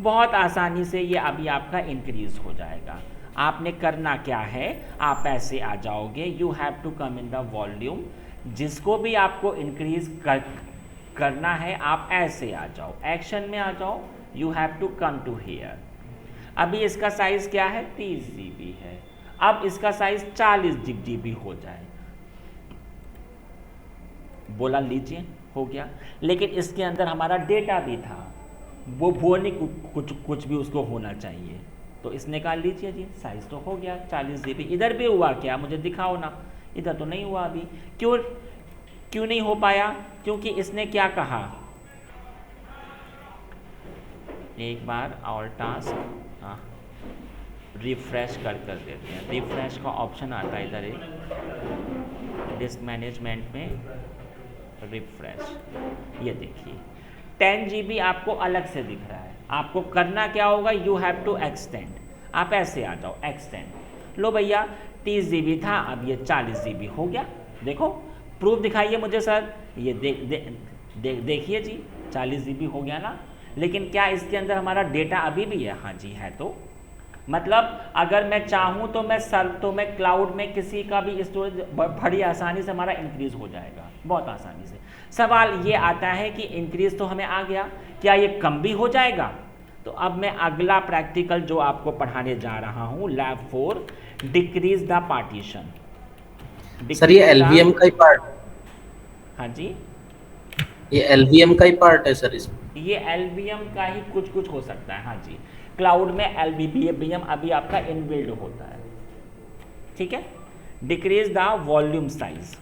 बहुत आसानी से ये अभी आपका इंक्रीज हो जाएगा। आपने करना क्या है, आप ऐसे आ जाओगे, you have to come in the volume. जिसको भी आपको इंक्रीज करना है आप ऐसे आ जाओ, एक्शन में आ जाओ, you have to come to here. अभी इसका साइज क्या है, 30 GB है। अब इसका साइज 40 GB हो जाए, बोला लीजिए हो गया। लेकिन इसके अंदर हमारा डेटा भी था, वो नहीं कुछ भी उसको होना चाहिए। तो इसने कहा लीजिए जी साइज तो हो गया 40 GB। इधर भी हुआ क्या, मुझे दिखाओ ना। इधर तो नहीं हुआ अभी। क्यों नहीं हो पाया, क्योंकि इसने क्या कहा, एक बार और टास्क रिफ्रेश कर देते हैं। रिफ्रेश का ऑप्शन आता है इधर एक डिस्क मैनेजमेंट में, रिफ्रेश। ये देखिए 10 GB आपको अलग से दिख रहा है। आपको करना क्या होगा, यू हैव टू एक्सटेंड। आप ऐसे आ जाओ, एक्सटेंड। लो भैया 30 GB था, अब ये 40 GB हो गया। देखो प्रूफ दिखाइए मुझे सर। ये देखिए जी 40 GB हो गया ना। लेकिन क्या इसके अंदर हमारा डेटा अभी भी है, हाँ जी है। तो मतलब अगर मैं चाहूँ तो मैं क्लाउड में किसी का भी स्टोरेज बड़ी आसानी से हमारा इंक्रीज हो जाएगा, बहुत आसानी से। सवाल ये आता है कि इंक्रीज तो हमें आ गया, क्या ये कम भी हो जाएगा। तो अब मैं अगला प्रैक्टिकल जो आपको पढ़ाने जा रहा हूँ lab 4, decrease the partition. Sir ये एलवीएम का ही पार्ट, हाँ जी ये एलवीएम का ही पार्ट है सर इसमें। ये एलवीएम का ही कुछ हो सकता है, हाँ जी। क्लाउड में एलवीएम अभी आपका इनबिल्ड होता है, ठीक है। Decrease the volume size,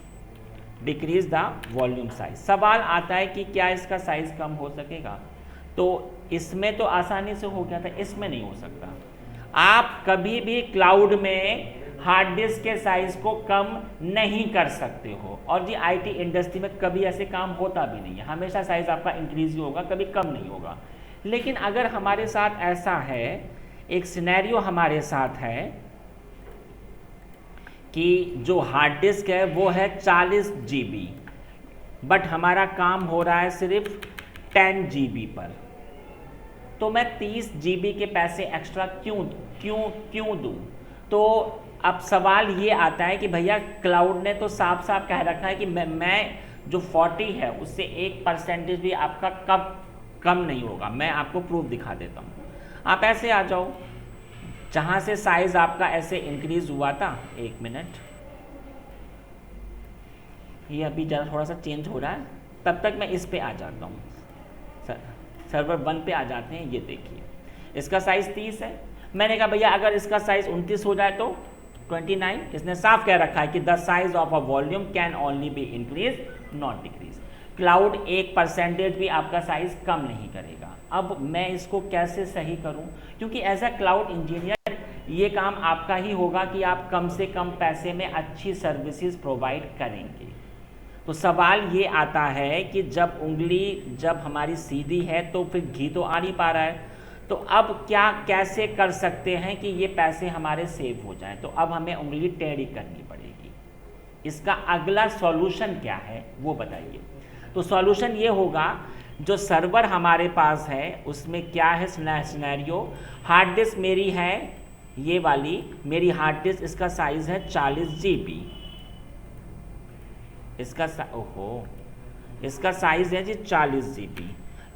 decrease the volume size. सवाल आता है कि क्या इसका साइज कम हो सकेगा। तो इसमें तो आसानी से हो गया था, इसमें नहीं हो सकता। आप कभी भी क्लाउड में हार्ड डिस्क के साइज को कम नहीं कर सकते हो। और जी आईटी इंडस्ट्री में कभी ऐसे काम होता भी नहीं है, हमेशा साइज आपका इंक्रीज ही होगा, कभी कम नहीं होगा। लेकिन अगर हमारे साथ ऐसा है, एक सिनेरियो हमारे साथ है कि जो हार्ड डिस्क है वो है 40 GB, बट हमारा काम हो रहा है सिर्फ 10 GB पर, तो मैं 30 GB के पैसे एक्स्ट्रा क्यों दूं। तो अब सवाल ये आता है कि भैया क्लाउड ने तो साफ साफ कह रखा है कि मैं जो 40 है उससे 1% भी आपका कम नहीं होगा। मैं आपको प्रूफ दिखा देता हूँ। आप ऐसे आ जाओ, जहाँ से साइज आपका ऐसे इंक्रीज हुआ था, 1 मिनट, ये अभी ज़रा थोड़ा सा चेंज हो रहा है, तब तक मैं इस पे आ जाता हूँ, सर्वर 1 पे आ जाते हैं। ये देखिए इसका साइज 30 है। मैंने कहा भैया अगर इसका साइज 29 हो जाए तो 29। इसने साफ कह रखा है कि the size of a volume can only be increase not decrease. Cloud 1% भी आपका साइज कम नहीं करेगा। अब मैं इसको कैसे सही करूं, क्योंकि एज अ क्लाउड इंजीनियर ये काम आपका ही होगा कि आप कम से कम पैसे में अच्छी सर्विसेज प्रोवाइड करेंगे। तो सवाल ये आता है कि जब उंगली जब हमारी सीधी है तो फिर घी तो आ नहीं पा रहा है, तो अब क्या कैसे कर सकते हैं कि ये पैसे हमारे सेव हो जाएं। तो अब हमें उंगली टेढ़ी करनी पड़ेगी। इसका अगला सॉल्यूशन क्या है वो बताइए। तो सॉल्यूशन ये होगा, जो सर्वर हमारे पास है उसमें क्या है सिनेरियो, हार्ड डिस्क मेरी है ये वाली, मेरी हार्ड डिस्क, इसका साइज है 40 GB। इसका साइज है जी 40 GB,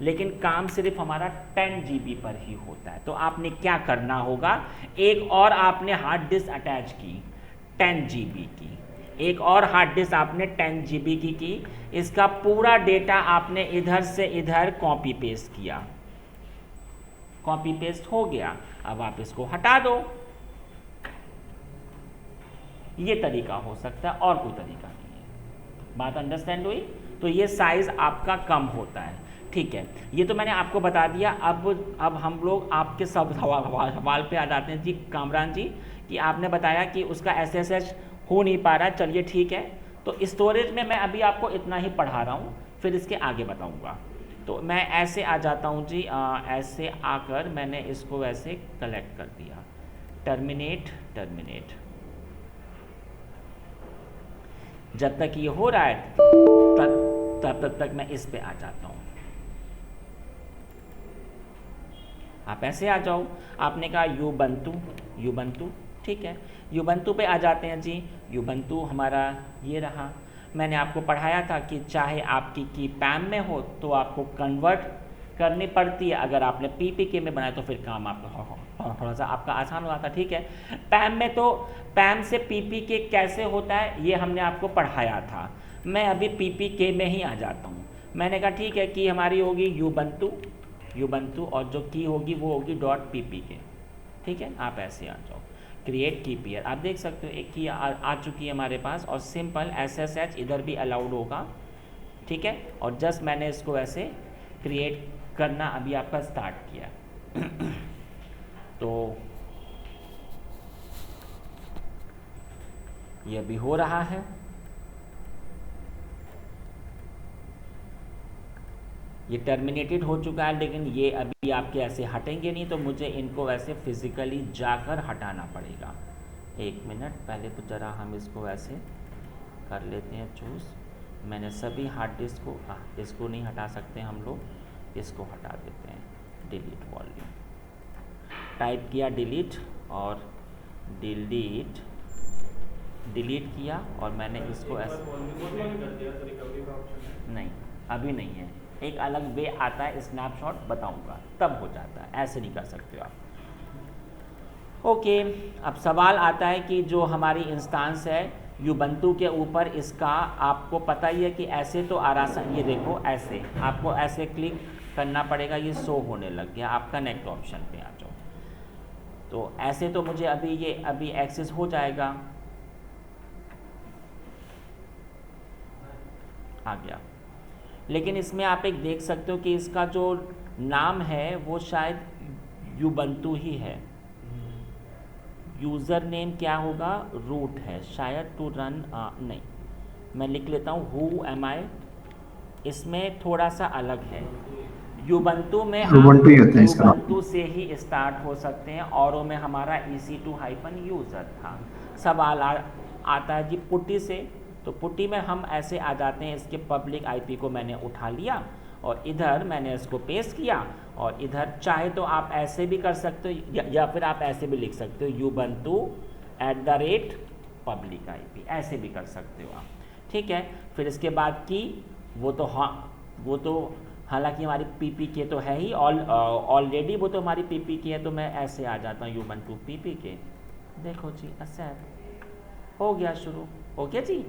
लेकिन काम सिर्फ हमारा 10 GB पर ही होता है। तो आपने क्या करना होगा, एक और आपने हार्ड डिस्क अटैच की 10 GB की, एक और हार्ड डिस्क आपने 10 GB की, इसका पूरा डेटा आपने इधर से इधर कॉपी पेस्ट किया, कॉपी पेस्ट हो गया। अब आप इसको हटा दो। ये तरीका हो सकता है और कोई तरीका नहीं है। बात अंडरस्टैंड हुई। तो ये साइज़ आपका कम होता है। ठीक है, ये तो मैंने आपको बता दिया। अब हम लोग आपके सब सवाल पे आ जाते हैं जी कामरान जी, कि आपने बताया कि उसका SSH हो नहीं पा रहा। चलिए ठीक है, तो स्टोरेज में मैं अभी आपको इतना ही पढ़ा रहा हूँ, फिर इसके आगे बताऊँगा। तो मैं ऐसे आ जाता हूँ जी, ऐसे आकर मैंने इसको ऐसे कलेक्ट कर दिया, टर्मिनेट। जब तक ये हो रहा है तब तक मैं इस पे आ जाता हूँ। आप ऐसे आ जाओ, आपने कहा यूबंतु, ठीक है, यूबंतु पे आ जाते हैं जी। यूबंतु हमारा ये रहा। मैंने आपको पढ़ाया था कि चाहे आपकी की पैम में हो तो आपको कन्वर्ट करनी पड़ती है, अगर आपने PPK में बनाया तो फिर काम आपका थोड़ा सा आपका आसान हो जाता। ठीक है, पैम में तो पैम से PPK कैसे होता है ये हमने आपको पढ़ाया था। मैं अभी PPK में ही आ जाता हूँ। मैंने कहा ठीक है, की हमारी होगी यूबंतु और जो की होगी वो होगी .ppk। ठीक है, आप ऐसे आ जाओ, क्रिएट की पेयर। आप देख सकते हो एक की आ चुकी है हमारे पास, और सिंपल SSH इधर भी अलाउड होगा। ठीक है, और जस्ट मैंने इसको ऐसे क्रिएट करना अभी आपका स्टार्ट किया। तो ये अभी हो रहा है। ये टर्मिनेटेड हो चुका है, लेकिन ये अभी आपके ऐसे हटेंगे नहीं, तो मुझे इनको ऐसे फिजिकली जाकर हटाना पड़ेगा। 1 मिनट, पहले तो ज़रा हम इसको ऐसे कर लेते हैं चूज़। मैंने सभी हार्ड डिस्क को, इसको नहीं हटा सकते हम लोग, इसको हटा देते हैं। डिलीट वॉल्यूम टाइप किया, डिलीट और डिलीट किया, और मैंने इसको ऐसे नहीं, अभी नहीं है, एक अलग वे आता है, स्नैपशॉट बताऊंगा तब हो जाता है, ऐसे नहीं कर सकते हो आप। ओके, अब सवाल आता है कि जो हमारी इंस्टांस है यूबंतु के ऊपर, इसका आपको पता ही है कि ऐसे तो आराम, ये देखो ऐसे आपको ऐसे क्लिक करना पड़ेगा, ये शो होने लग गया। आप कनेक्ट ऑप्शन पे आ जाओ, तो ऐसे तो मुझे अभी एक्सेस हो जाएगा, आ गया। लेकिन इसमें आप एक देख सकते हो कि इसका जो नाम है वो शायद यूबंतु ही है। यूज़र नेम क्या होगा, रूट है शायद, टू रन नहीं, मैं लिख लेता हूँ हु एम आई। इसमें थोड़ा सा अलग है, यूबंतु में Ubuntu ही होता है इसका। यूबंतु से ही स्टार्ट हो सकते हैं, औरों में हमारा EC2-यूज़र था। सवाल आता है जी पुट्टी से, तो पुट्टी में हम ऐसे आ जाते हैं, इसके पब्लिक IP को मैंने उठा लिया और इधर मैंने इसको पेस्ट किया, और इधर चाहे तो आप ऐसे भी कर सकते हो, या फिर आप ऐसे भी लिख सकते हो #public IP, ऐसे भी कर सकते हो आप। ठीक है, फिर इसके बाद की वो तो हालांकि हमारी PPK तो है ही ऑलरेडी, वो तो हमारी PPK है, तो मैं ऐसे आ जाता हूँ यूबंतु PPK। देखो जी, एक्सेप्ट हो गया, शुरू हो गया जी।